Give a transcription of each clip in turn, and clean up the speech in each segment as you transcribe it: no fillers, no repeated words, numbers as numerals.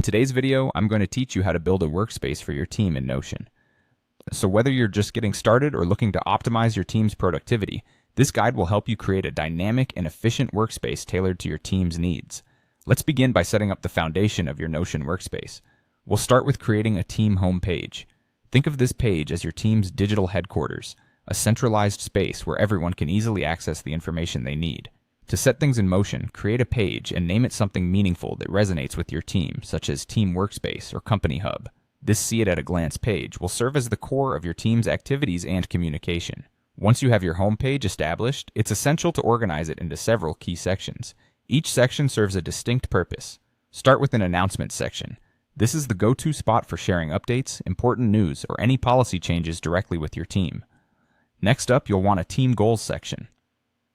In today's video, I'm going to teach you how to build a workspace for your team in Notion. So whether you're just getting started or looking to optimize your team's productivity, this guide will help you create a dynamic and efficient workspace tailored to your team's needs. Let's begin by setting up the foundation of your Notion workspace. We'll start with creating a team home page. Think of this page as your team's digital headquarters, a centralized space where everyone can easily access the information they need. To set things in motion, create a page and name it something meaningful that resonates with your team, such as Team Workspace or Company Hub. This see-it-at-a-glance page will serve as the core of your team's activities and communication. Once you have your home page established, it's essential to organize it into several key sections. Each section serves a distinct purpose. Start with an announcement section. This is the go-to spot for sharing updates, important news, or any policy changes directly with your team. Next up, you'll want a team goals section.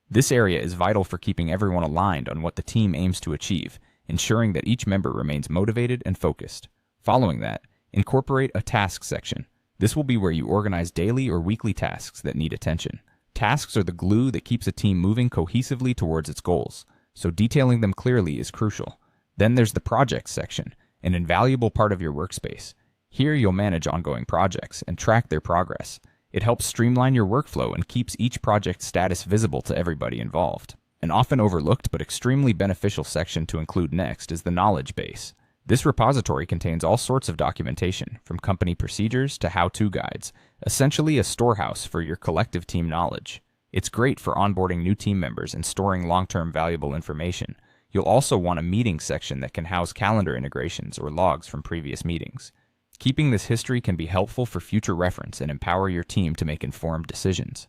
This area is vital for keeping everyone aligned on what the team aims to achieve, ensuring that each member remains motivated and focused. Following that, incorporate a tasks section. This will be where you organize daily or weekly tasks that need attention. Tasks are the glue that keeps a team moving cohesively towards its goals, so detailing them clearly is crucial. Then there's the projects section, an invaluable part of your workspace. Here you'll manage ongoing projects and track their progress. It helps streamline your workflow and keeps each project's status visible to everybody involved. An often overlooked but extremely beneficial section to include next is the knowledge base. This repository contains all sorts of documentation, from company procedures to how-to guides, essentially a storehouse for your collective team knowledge. It's great for onboarding new team members and storing long-term valuable information. You'll also want a meetings section that can house calendar integrations or logs from previous meetings. Keeping this history can be helpful for future reference and empower your team to make informed decisions.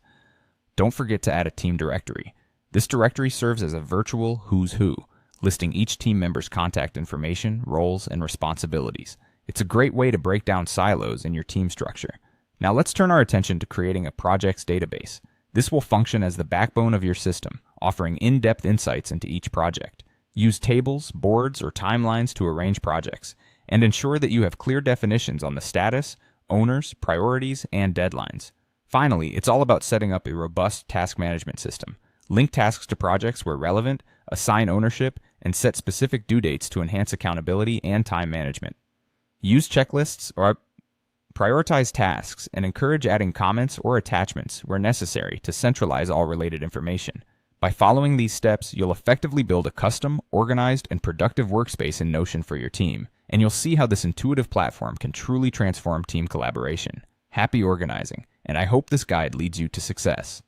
Don't forget to add a team directory. This directory serves as a virtual who's who, listing each team member's contact information, roles, and responsibilities. It's a great way to break down silos in your team structure. Now let's turn our attention to creating a projects database. This will function as the backbone of your system, offering in-depth insights into each project. Use tables, boards, or timelines to arrange projects, and ensure that you have clear definitions on the status, owners, priorities, and deadlines. Finally, it's all about setting up a robust task management system. Link tasks to projects where relevant, assign ownership, and set specific due dates to enhance accountability and time management. Use checklists or prioritize tasks and encourage adding comments or attachments where necessary to centralize all related information. By following these steps, you'll effectively build a custom, organized, and productive workspace in Notion for your team, and you'll see how this intuitive platform can truly transform team collaboration. Happy organizing, and I hope this guide leads you to success.